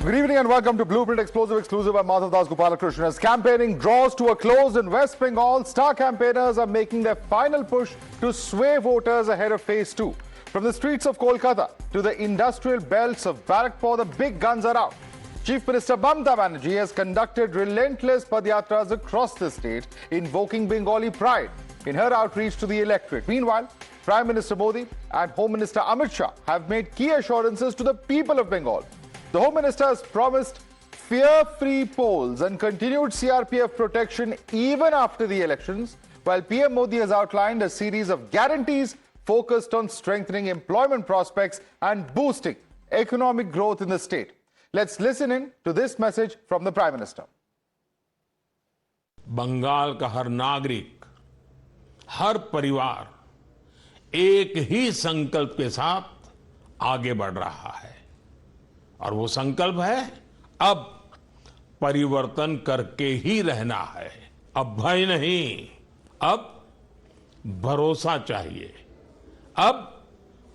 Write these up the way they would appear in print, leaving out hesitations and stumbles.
Good evening and welcome to Blueprint Explosive exclusive by Madhavdas G. As campaigning draws to a close in West Bengal, star campaigners are making their final push to sway voters ahead of phase 2. From the streets of Kolkata to the industrial belts of Barrackpore, the big guns are out. Chief Minister Mamata Banerjee has conducted relentless padyatras across the state, invoking Bengali Pride in her outreach to the electorate. Meanwhile, Prime Minister Modi and Home Minister Amit Shah have made key assurances to the people of Bengal. The Home Minister has promised fear-free polls and continued CRPF protection even after the elections, while PM Modi has outlined a series of guarantees focused on strengthening employment prospects and boosting economic growth in the state. Let's listen in to this message from the Prime Minister. Bengal का हर नागरिक, हर परिवार एक ही संकल्प के साथ आगे बढ़ रहा है और वो संकल्प है अब परिवर्तन करके ही रहना है। अब भय नहीं, अब भरोसा चाहिए, अब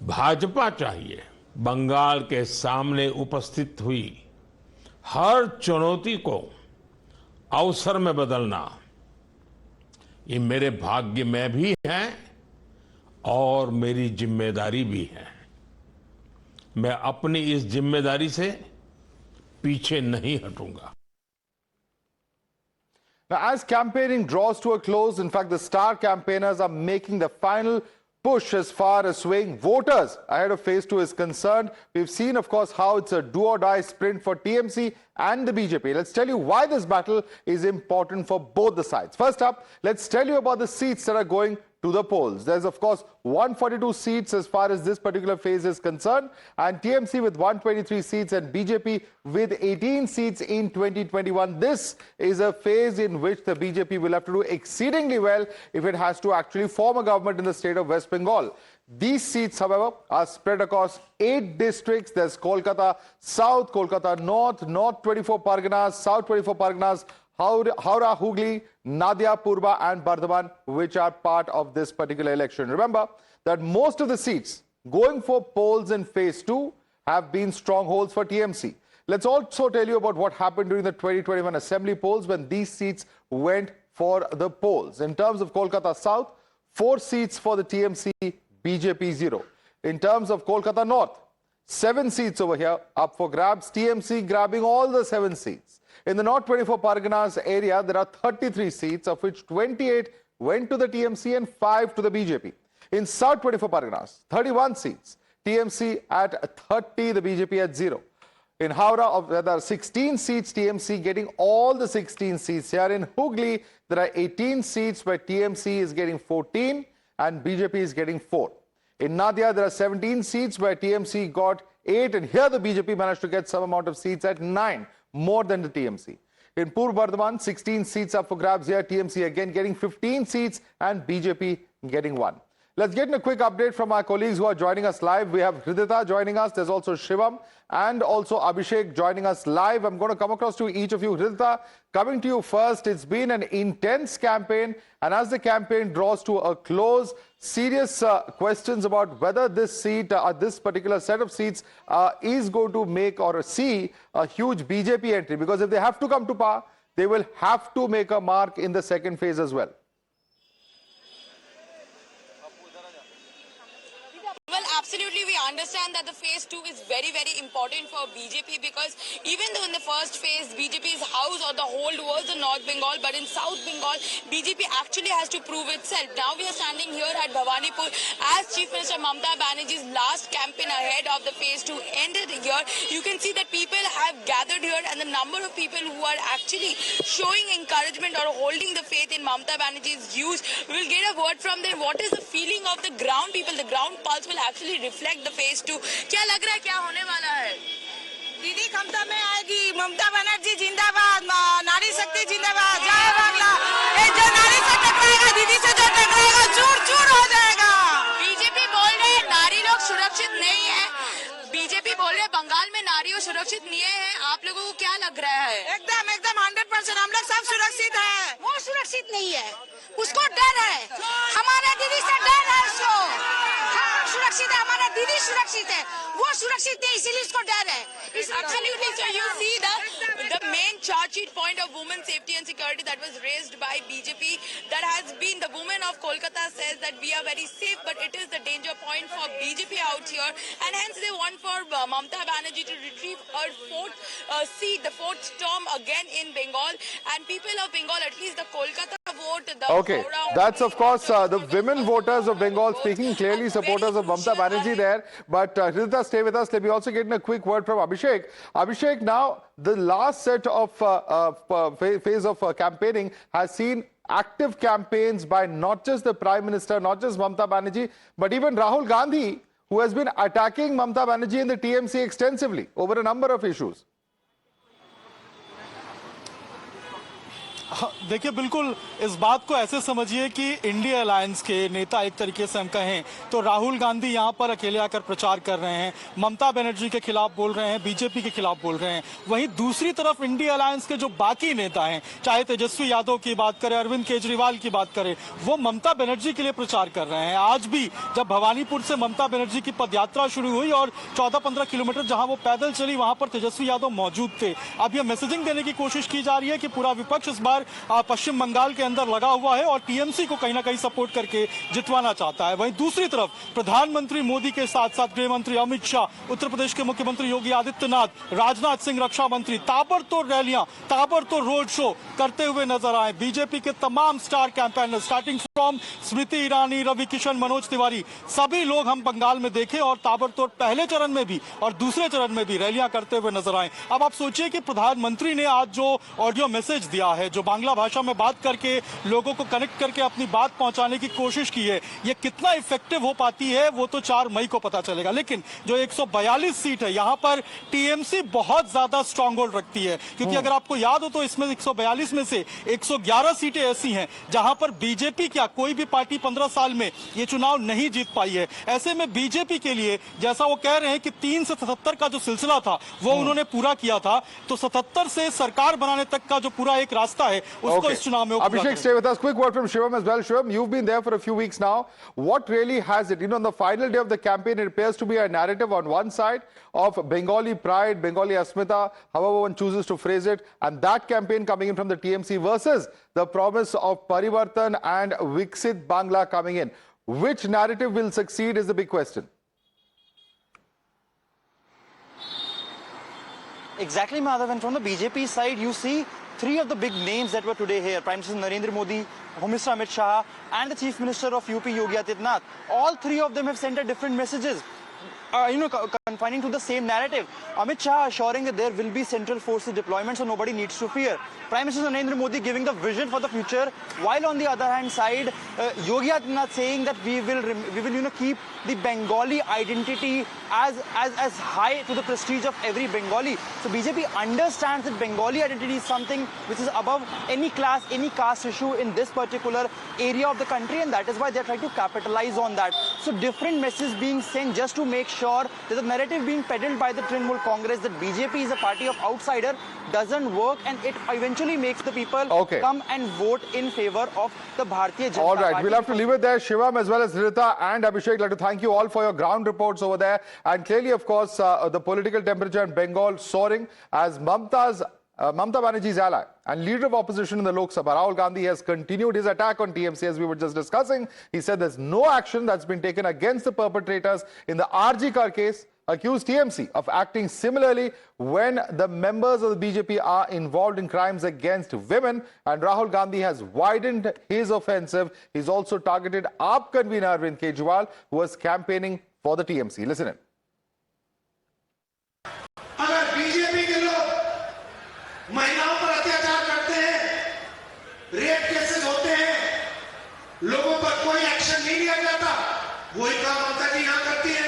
भाजपा चाहिए। बंगाल के सामने उपस्थित हुई हर चुनौती को अवसर में बदलना ये मेरे भाग्य में भी है और मेरी जिम्मेदारी भी है। मैं अपनी इस जिम्मेदारी से पीछे नहीं हटूंगा। Now, as campaigning draws to a close, in fact, the star campaigners are making the final push as far as swaying voters ahead of phase 2 is concerned. We've seen, of course, how it's a do-or-die sprint for TMC and the BJP. Let's tell you why this battle is important for both the sides. First up, let's tell you about the seats that are going to the polls. There's, of course, 142 seats as far as this particular phase is concerned, and TMC with 123 seats and BJP with 18 seats in 2021. This is a phase in which the BJP will have to do exceedingly well if it has to actually form a government in the state of West Bengal. These seats, however, are spread across 8 districts. There's Kolkata South, Kolkata North, North 24 Parganas, South 24 Parganas, Howrah, Hooghly, Nadia, Purba and Bardhaman, which are part of this particular election. Remember that most of the seats going for polls in phase 2 have been strongholds for TMC. Let's also tell you about what happened during the 2021 assembly polls when these seats went for the polls. In terms of Kolkata South, 4 seats for the TMC, BJP 0. In terms of Kolkata North, 7 seats over here up for grabs, TMC grabbing all the 7 seats. In the North 24 Parganas area, there are 33 seats, of which 28 went to the TMC and 5 to the BJP. In South 24 Parganas, 31 seats, TMC at 30, the BJP at 0. In Howrah, there are 16 seats, TMC getting all the 16 seats. Here in Hooghly, there are 18 seats where TMC is getting 14 and BJP is getting 4. In Nadia, there are 17 seats where TMC got 8, and here the BJP managed to get some amount of seats at 9. More than the TMC. In Purba Bardhaman, 16 seats up for grabs here. TMC again getting 15 seats and BJP getting 1. Let's get in a quick update from our colleagues who are joining us live. We have Hridita joining us. There's also Shivam and also Abhishek joining us live. I'm going to come across to each of you. Hridita, coming to you first. It's been an intense campaign, and as the campaign draws to a close, serious questions about whether this seat, this particular set of seats is going to make or see a huge BJP entry, because if they have to come to power, they will have to make a mark in the second phase as well. Absolutely, we understand that the phase 2 is very, very important for BJP, because even though in the first phase BJP's house or the hold was the North Bengal, but in South Bengal BJP actually has to prove itself. Now we are standing here at Bhawanipur as Chief Minister Mamata Banerjee's last campaign ahead of the phase 2 ended here. You can see that people have gathered here, and the number of people who are actually showing encouragement or holding the faith in Mamata Banerjee's views. We will get a word from them. What is the feeling of the ground people? The ground pulse will actually reflect the phase 2. क्या लग रहा है, क्या होने वाला है? दीदी क्षमता में आएगी। ममता बनर्जी जिंदाबाद, नारी शक्ति जिंदाबाद, जय बांग्ला। ये जो नारी से टकराएगा, दीदी से जो टकराएगा, चूर चूर हो जाएगा। बीजेपी बोल रहे हैं नारी लोग सुरक्षित नहीं है। बीजेपी बोल रहे हैं बंगाल में नारियों सुरक्षित नहीं है। आप लोगों को क्या लग रहा है? एकदम एकदम 100% हम लोग सब सुरक्षित है। वो सुरक्षित नहीं है, उसको डर है। हमारे दीदी से डर है उसको। हम सुरक्षित है, हमारा दीदी सुरक्षित है, वो सुरक्षित है, इसीलिए इसको डर है। Absolutely. So you authority that was raised by BJP. That has been, the woman of Kolkata says that we are very safe, but it is the danger point for BJP out here, and hence they want for Mamata Banerjee to retrieve her fourth seat, the fourth term again in Bengal. And people of Bengal, at least the Kolkata vote, the Okay, Howrah that's vote, of course the women voters of Bengal speaking, clearly supporters of Mamata Banerjee there. But Hrita, stay with us. Let me also get in a quick word from Abhishek. Abhishek, now the last set of phase of campaigning has seen active campaigns by not just the Prime Minister, not just Mamata Banerjee, but even Rahul Gandhi, who has been attacking Mamata Banerjee and the TMC extensively over a number of issues. देखिए बिल्कुल इस बात को ऐसे समझिए कि India alliance के नेता एक तरीके से हम कहें तो राहुल गांधी यहां पर अकेले आकर प्रचार कर रहे हैं, ममता बनर्जी के खिलाफ बोल रहे हैं, बीजेपी के खिलाफ बोल रहे हैं। वहीं दूसरी तरफ इंडिया अलायंस के जो बाकी नेता हैं, चाहे तेजस्वी यादव की बात करें, अरविंद केजरीवाल की बात करें, वो ममता बनर्जी के लिए प्रचार कर रहे हैं। आज भी जब भवानीपुर से ममता बनर्जी की पदयात्रा शुरू हुई और 14-15 किलोमीटर जहां वो पैदल चली, वहां पर तेजस्वी यादव मौजूद थे। अब यह मैसेजिंग देने की कोशिश की जा रही है कि पूरा विपक्ष इस बार पश्चिम बंगाल के अंदर लगा हुआ है और टीएमसी को कहीं ना कहीं सपोर्ट करके जितवाना चाहता है। वहीं दूसरी तरफ प्रधानमंत्री मोदी के साथ साथ गृह मंत्री अमित शाह, उत्तर प्रदेश के मुख्यमंत्री योगी आदित्यनाथ, राजनाथ सिंह रक्षा मंत्री ताबड़तोड़ रैलियां, ताबड़तोड़ रोड शो करते हुए नजर आए। बीजेपी के तमाम star campaigner starting from Smriti Irani, Ravi Kishan, Manoj Tiwari, सभी लोग हम बंगाल में देखे और ताबड़तोड़ पहले चरण में भी और दूसरे चरण में भी रैलियां करते हुए नजर आए। अब आप सोचिए कि प्रधानमंत्री ने आज जो ऑडियो मैसेज दिया है, जो बांग्ला भाषा में बात करके लोगों को कनेक्ट करके अपनी बात पहुंचाने की कोशिश की है, ये कितना इफेक्टिव हो पाती है वो तो 4 मई को पता चलेगा। लेकिन जो 142 सीट है यहां पर टीएमसी बहुत ज्यादा स्ट्रांग होल्ड रखती है, क्योंकि अगर आपको याद हो तो इसमें 142 में से 111 सीटें ऐसी हैं जहां पर बीजेपी क्या कोई भी पार्टी 15 साल में ये चुनाव नहीं जीत पाई है। ऐसे में बीजेपी के लिए जैसा वो कह रहे हैं कि 3 से 77 का जो सिलसिला था वो उन्होंने पूरा किया था, तो 77 से सरकार बनाने तक का जो पूरा एक रास्ता है उसको इस चुनाव में Abhishek, stay with us. Quick word from Shivam as well. Shivam, you've been there for a few weeks now. What really has it? You know, on the final day of the campaign, it appears to be a narrative on one side of Bengali pride, Bengali asmita, however one chooses to phrase it, and that campaign coming in from the TMC versus the promise of Parivartan and Viksit Bangla coming in. Which narrative will succeed is the big question. Exactly, Madhav. And from the BJP side, you see 3 of the big names that were today here: Prime Minister Narendra Modi, Home Minister Amit Shah, and the Chief Minister of UP, Yogi Adityanath. All 3 of them have sent different messages, confining to the same narrative. Amit Shah assuring that there will be central forces deployment, so nobody needs to fear. Prime Minister Narendra Modi giving the vision for the future, while on the other hand side, Yogi Adityanath saying that we will keep the Bengali identity as high to the prestige of every Bengali. So BJP understands that Bengali identity is something which is above any class, any caste issue in this particular area of the country, and that is why they are trying to capitalize on that. So different messages being sent just to make sure that the narrative being peddled by the Trinamool Congress that BJP is a party of outsider doesn't work, and it eventually makes the people come and vote in favor of the Bharatiya Janata Party. All right, we'll have to leave it there. Shivam as well as Hrita and Abhishek, I'd like to thank you all for your ground reports over there. And clearly, of course, the political temperature in Bengal soaring as Mamata Banerjee's ally and leader of opposition in the Lok Sabha, Rahul Gandhi, has continued his attack on TMC as we were just discussing. He said there's no action that's been taken against the perpetrators in the RG car case, accused TMC of acting similarly when the members of the BJP are involved in crimes against women. And Rahul Gandhi has widened his offensive. He's also targeted AAP convener Arvind Kejriwal, who was campaigning for the TMC. Listen in. अगर BJP के लोग महिलाओं पर अत्याचार करते हैं, rape cases होते हैं, लोगों पर कोई एक्शन नहीं लिया जाता, वही काम ममता जी यहां करती है।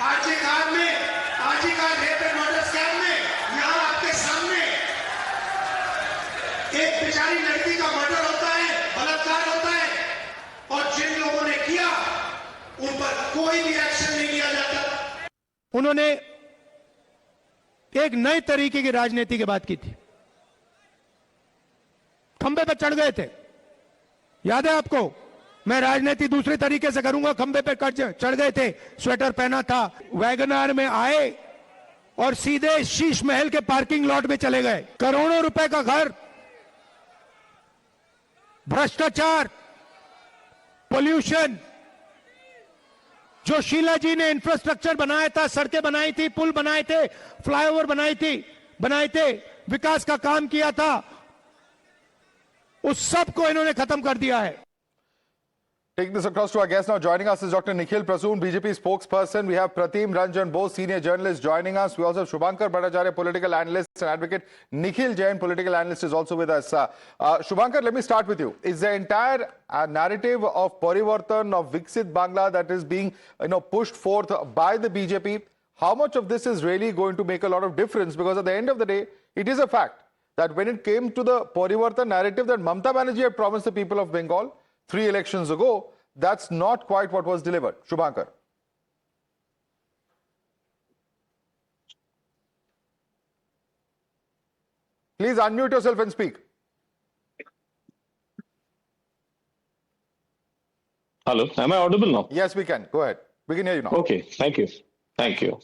RG Kar rape and murder scam में यहां आपके सामने एक बेचारी लड़की का मर्डर होता है, बलात्कार होता है, और जिन लोगों ने किया उन पर कोई भी एक्शन नहीं लिया जाता। उन्होंने एक नए तरीके की राजनीति की बात की थी। खंबे पर चढ़ गए थे, याद है आपको? मैं राजनीति दूसरे तरीके से करूंगा, खंबे पे चढ़ गए थे, स्वेटर पहना था, वैगनार में आए और सीधे शीश महल के पार्किंग लॉट में चले गए। करोड़ों रुपए का घर भ्रष्टाचार, पोल्यूशन, जो शीला जी ने इंफ्रास्ट्रक्चर बनाया था, सड़कें बनाई थी, पुल बनाए थे, फ्लाईओवर बनाए थे, विकास का काम किया था, उस सब को इन्होंने खत्म कर दिया है। Taking this across to our guest now, joining us is Dr. Nikhil Prasoon, BJP spokesperson. We have Pratim Ranjan Bose, senior journalist, joining us. We also have Shubhankar Bhattacharya, political analyst and advocate. Nikhil Jain, political analyst, is also with us. Shubhankar, let me start with you. Is the entire narrative of Parivartan, of Viksit Bangla, that is being pushed forth by the BJP, how much of this is really going to make a lot of difference? Because at the end of the day, it is a fact that when it came to the Parivartan narrative that Mamata Banerjee had promised the people of Bengal 3 elections ago, that's not quite what was delivered. Shubhankar. Please unmute yourself and speak. Hello, am I audible now? Yes, we can. Go ahead. We can hear you now. Okay, thank you. Thank you.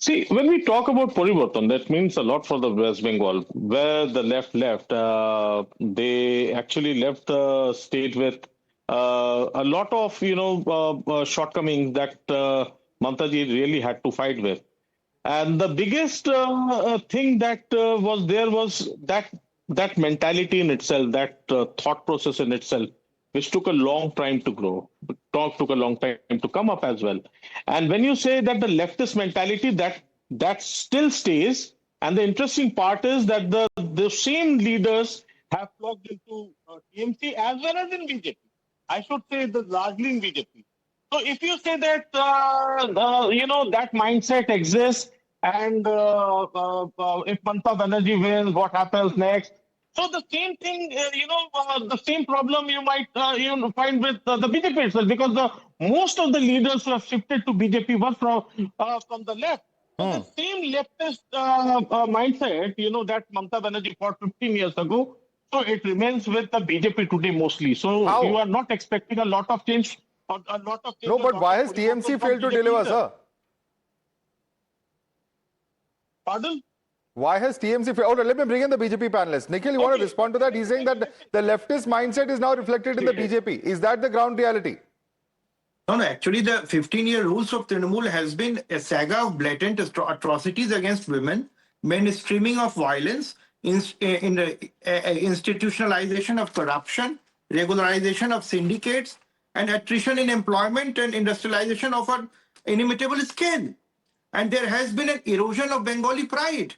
See, when we talk about Parivartan, that means a lot for the West Bengal, where the left, they actually left the state with a lot of, shortcomings that Mamataji really had to fight with. And the biggest thing that was there was that mentality in itself, that thought process in itself, which took a long time to grow, took a long time to come up as well. And when you say that the leftist mentality, that still stays. And the interesting part is that the same leaders have plugged into TMC as well as in BJP. I should say largely in BJP. So if you say that, that mindset exists, and if Mamata Banerjee wins, what happens next? So the same thing, the same problem you might find with the BJP itself, because most of the leaders who have shifted to BJP were from the left. So the same leftist mindset, that Mamata Banerjee fought 15 years ago, so it remains with the BJP today mostly. So you are not expecting a lot of change. No, but why has TMC failed to deliver, sir? Pardon? Why has TMC failed? Let me bring in the BJP panelist. Nikhil, you want to respond to that? He's saying that the leftist mindset is now reflected in the BJP. Is that the ground reality? No, actually the 15-year rules of Trinamool has been a saga of blatant atrocities against women, mainstreaming of violence, institutionalization of corruption, regularization of syndicates, and attrition in employment and industrialization of an inimitable scale. And there has been an erosion of Bengali pride.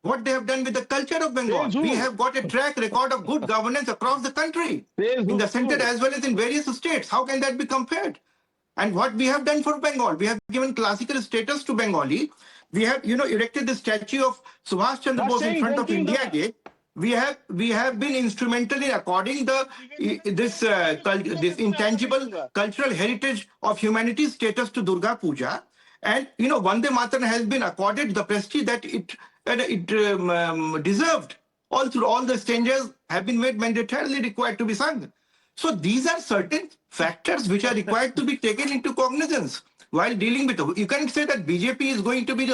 What they have done with the culture of Bengal. We have got a track record of good governance across the country, in the center as well as in various states. How can that be compared? And what we have done for Bengal, we have given classical status to Bengali. We have, erected the statue of Subhash Chandra Bose in front of India Gate. We have been instrumental in according this intangible cultural heritage of humanity status to Durga Puja. And, Vande Mataram has been accorded the prestige that it deserved. All the stanzas have been made mandatorily required to be sung. So these are certain factors which are required to be taken into cognizance while dealing with it. You can't say that BJP is going to be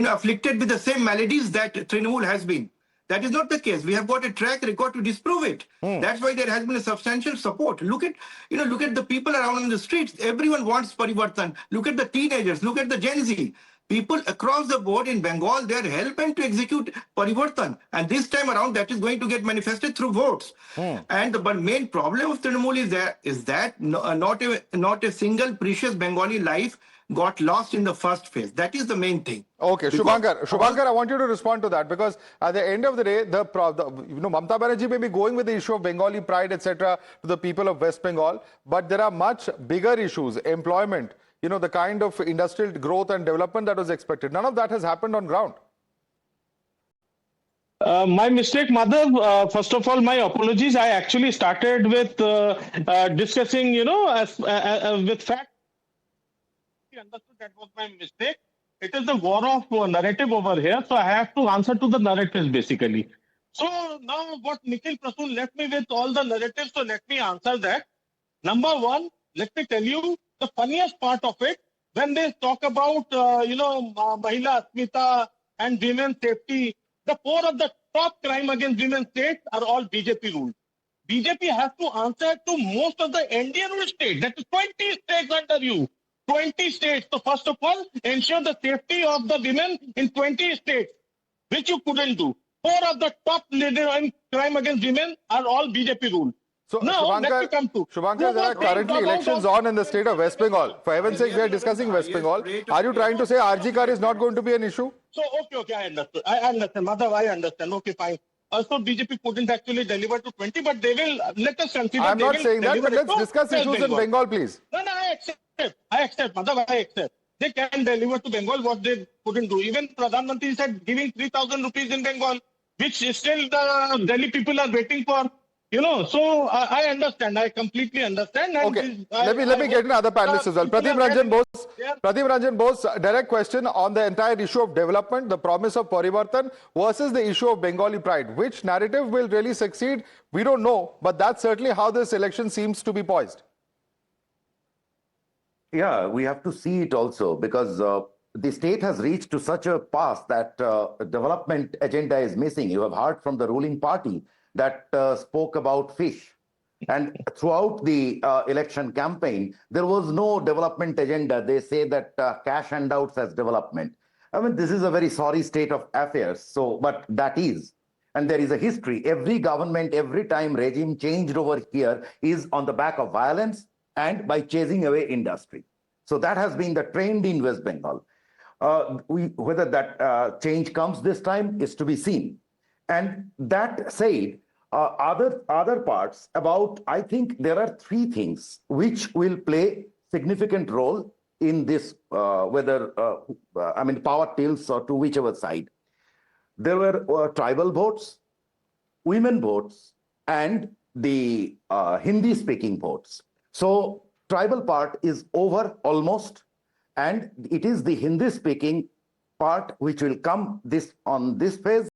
afflicted with the same maladies that Trinamool has been. That is not the case. We have got a track record to disprove it. That's why there has been a substantial support. Look at the people around in the streets. Everyone wants Parivartan. Look at the teenagers. Look at the Gen Z. People across the board in Bengal, they are helping to execute Parivartan. And this time around, that is going to get manifested through votes. And the main problem of Trinamool is that not a single precious Bengali life got lost in the first phase. That is the main thing. Okay, Shubhankar, I want you to respond to that, because at the end of the day, Mamata Banerjee may be going with the issue of Bengali pride, etc., to the people of West Bengal, but there are much bigger issues, employment, the kind of industrial growth and development that was expected. None of that has happened on ground. My mistake, Madhav. First of all, my apologies. I actually started with discussing, with facts. Understood that was my mistake. It is the war of narrative over here, so I have to answer to the narratives basically. So now what Nikhil Prasoon left me with all the narratives, so let me answer that. Number one, let me tell you the funniest part of it, when they talk about, Mahila Asmita and women's safety, the core of the top crime against women states are all BJP ruled. BJP has to answer to most of the Indian ruled states. That is 20 states under you. 20 states. So first of all, ensure the safety of the women in 20 states, which you couldn't do. 4 of the top leader in crime against women are all BJP ruled. So, Now, let me come to. Shubhankar, there are currently elections on in the state of West Bengal. For heaven's sake, we are discussing West Bengal. Are you trying to say RG car is not going to be an issue? So, okay, I understand. I understand. Madhav, I understand. Okay, fine. Also, BJP couldn't actually deliver to 20, but they will, let us consider. I'm not saying that, but let's discuss issues in Bengal, please. No, I accept, Madhav, I accept. They can deliver to Bengal what they couldn't do. Even Pradhan Mantri said giving 3,000 rupees in Bengal, which still the Delhi people are waiting for. So I understand. I completely understand. And okay, let me get into other panelists as well. Pradeep Ranjan Bose, direct question on the entire issue of development, the promise of Parivartan versus the issue of Bengali pride. Which narrative will really succeed? We don't know, but that's certainly how this election seems to be poised. Yeah, we have to see it also because the state has reached to such a pass that development agenda is missing. You have heard from the ruling party that spoke about fish. And throughout the election campaign, there was no development agenda. They say that cash handouts as development. I mean, this is a very sorry state of affairs. So, but that is. And there is a history. Every government, every time regime changed over here is on the back of violence and by chasing away industry. So that has been the trend in West Bengal. Whether that change comes this time is to be seen. And that said, other parts about, I think there are 3 things which will play significant role in this, whether, power tilts or to whichever side. There were tribal votes, women votes, and the Hindi-speaking votes. So tribal part is over almost, and it is the Hindi-speaking part which will come on this phase.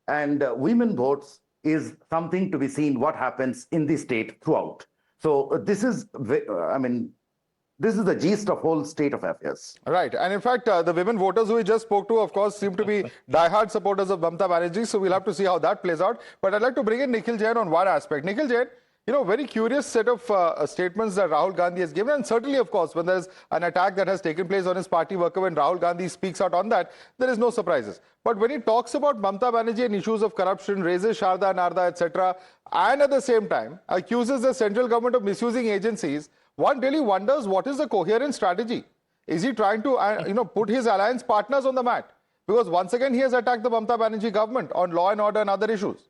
And women votes is something to be seen what happens in the state throughout. So this is, this is the gist of whole state of affairs. Right. And in fact, the women voters who we just spoke to, of course, seem to be diehard supporters of Mamata Banerjee. So we'll have to see how that plays out. But I'd like to bring in Nikhil Jain on one aspect. Nikhil Jain, very curious set of statements that Rahul Gandhi has given. And certainly, of course, when there's an attack that has taken place on his party worker, when Rahul Gandhi speaks out on that, there is no surprises. But when he talks about Mamata Banerjee and issues of corruption, raises Sharda, Narda, etc., and at the same time accuses the central government of misusing agencies, one really wonders what is the coherent strategy. Is he trying to put his alliance partners on the mat? Because once again, he has attacked the Mamata Banerjee government on law and order and other issues.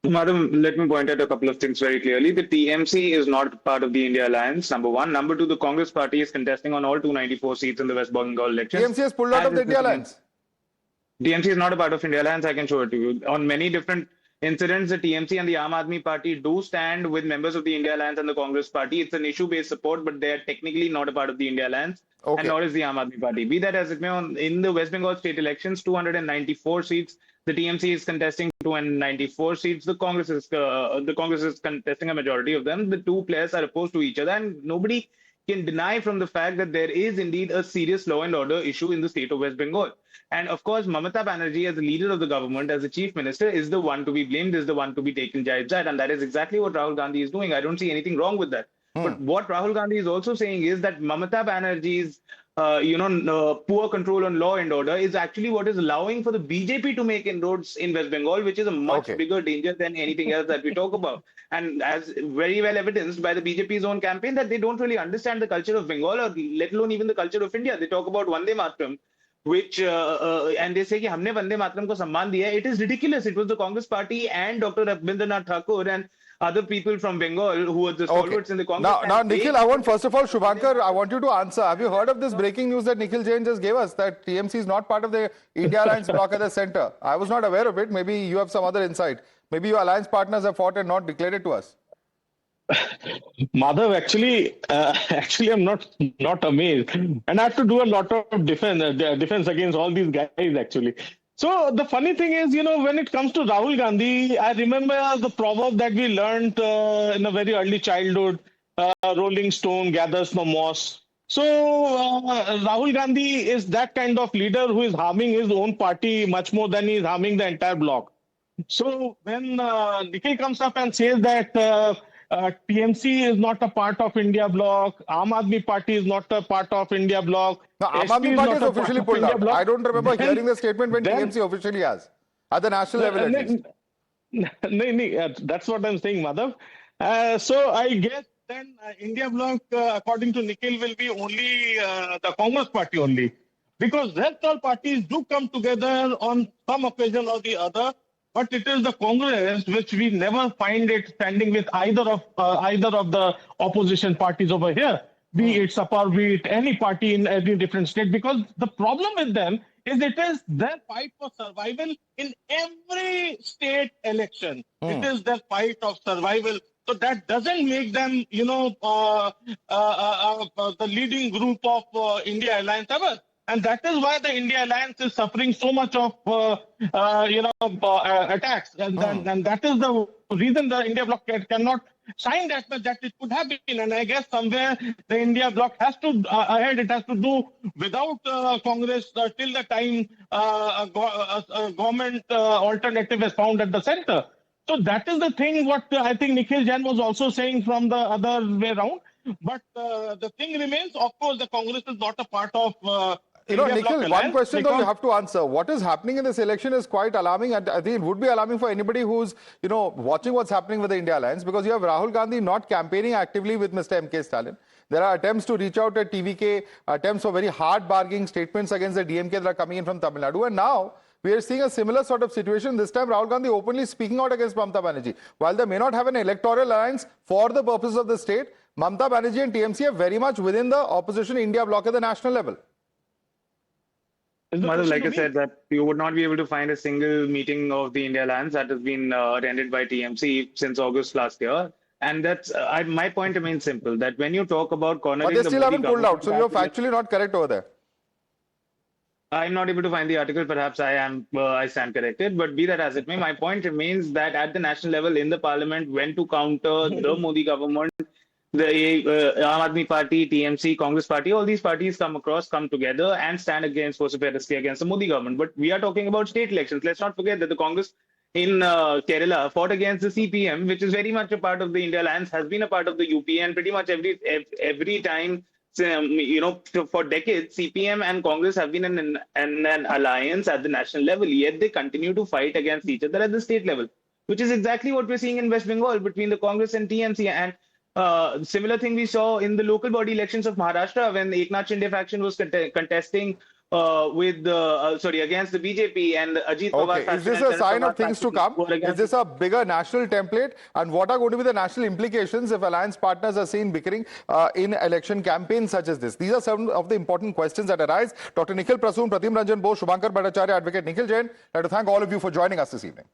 Madam, let me point out a couple of things very clearly. The TMC is not part of the India Alliance, number one. Number two, the Congress party is contesting on all 294 seats in the West Bengal elections. TMC has pulled out of the India Alliance. TMC is not a part of India Alliance, I can show it to you. On many different incidents, the TMC and the Aam Aadmi Party do stand with members of the India Alliance and the Congress party. It's an issue-based support, but they are technically not a part of the India Alliance, and nor is the Aam Aadmi Party. Be that as it may, in the West Bengal state elections, 294 seats, the TMC is contesting 294 seats. The Congress is contesting a majority of them. The two players are opposed to each other, and nobody can deny from the fact that there is indeed a serious law and order issue in the state of West Bengal. And of course, Mamata Banerjee, as the leader of the government, as the chief minister, is the one to be blamed, is the one to be taken jibes at. And that is exactly what Rahul Gandhi is doing. I don't see anything wrong with that. But what Rahul Gandhi is also saying is that Mamata Banerjee's poor control on law and order is actually what is allowing for the BJP to make inroads in West Bengal, which is a much bigger danger than anything else that we talk about. And as very well evidenced by the BJP's own campaign, that they don't really understand the culture of Bengal, or let alone even the culture of India. They talk about Vande Mataram, which and they say कि हमने वंदे मातरम को सम्मान दिया. It is ridiculous. It was the Congress party and Dr. Rabindranath Thakur and other people from Bengal who were the stalwarts in the Congress. Now Nikhil, I want first of all, Shubhankar, I want you to answer. Have you heard of this breaking news that Nikhil Jain just gave us, that TMC is not part of the India Alliance bloc at the center? I was not aware of it. Maybe you have some other insight. Maybe your alliance partners have fought and not declared it to us. Madhav, actually, I'm not amazed, and I have to do a lot of defense against all these guys. Actually, so the funny thing is, when it comes to Rahul Gandhi, I remember the proverb that we learned in a very early childhood: "Rolling stone gathers no moss." So Rahul Gandhi is that kind of leader who is harming his own party much more than he is harming the entire bloc. So when Nikhil comes up and says that TMC is not a part of India bloc, Aam Aadmi Party is not a part of India bloc, Now, Aam SP Aadmi Party not is a part officially of pulled India out. bloc, I don't remember then- hearing the statement when then- TMC officially has, at the national level at least. No, that's what I'm saying, Madhav. So I guess then India bloc, according to Nikhil, will be only the Congress party only. Because rest all parties do come together on some occasion or the other, but it is the Congress which we never find it standing with either of the opposition parties over here, be it Sapa, be it any party in every different state. Because the problem with them is it is their fight for survival in every state election. It is their fight of survival. So that doesn't make them, the leading group of India Alliance ever. And that is why the India Alliance is suffering so much of, attacks. And that is the reason the India bloc cannot shine that much that it could have been. And I guess somewhere the India bloc has to, it has to do without Congress till the time a government alternative is found at the center. So that is the thing what I think Nikhil Jain was also saying from the other way around. But the thing remains, of course, the Congress is not a part of Nikhil, one question though you have to answer. What is happening in this election is quite alarming, and I think it would be alarming for anybody who's, watching what's happening with the India Alliance, because you have Rahul Gandhi not campaigning actively with Mr. M.K. Stalin. There are attempts to reach out at TVK, attempts for very hard bargaining statements against the DMK that are coming in from Tamil Nadu, and now we are seeing a similar sort of situation. This time, Rahul Gandhi openly speaking out against Mamata Banerjee. While they may not have an electoral alliance for the purpose of the state, Mamata Banerjee and TMC are very much within the opposition India bloc at the national level. Madhav, like I said, that you would not be able to find a single meeting of the India Alliance that has been attended by TMC since August last year. And that's my point remains simple, that when you talk about cornering But they still haven't pulled out, so you're factually not correct over there. I'm not able to find the article. Perhaps I stand corrected, but be that as it may, my point remains that at the national level in the parliament, when to counter the Modi government, the Aam Aadmi Party, TMC, Congress Party, all these parties come together and stand against vociferously against the Modi government. But we are talking about state elections. Let's not forget that the Congress in Kerala fought against the CPM, which is very much a part of the India Alliance, has been a part of the UP, and pretty much every time, for decades, CPM and Congress have been in an alliance at the national level, yet they continue to fight against each other at the state level, which is exactly what we're seeing in West Bengal between the Congress and TMC. And similar thing we saw in the local body elections of Maharashtra when the Eknath Shinde faction was contesting against the BJP and Ajit Pawar. Okay, is this a sign of things to come? Is this a bigger national template? And what are going to be the national implications if alliance partners are seen bickering in election campaigns such as this? These are some of the important questions that arise. Dr. Nikhil Prasoon, Pratim Ranjan Bose, Shubhankar Bhattacharya, Advocate Nikhil Jain, I'd like to thank all of you for joining us this evening.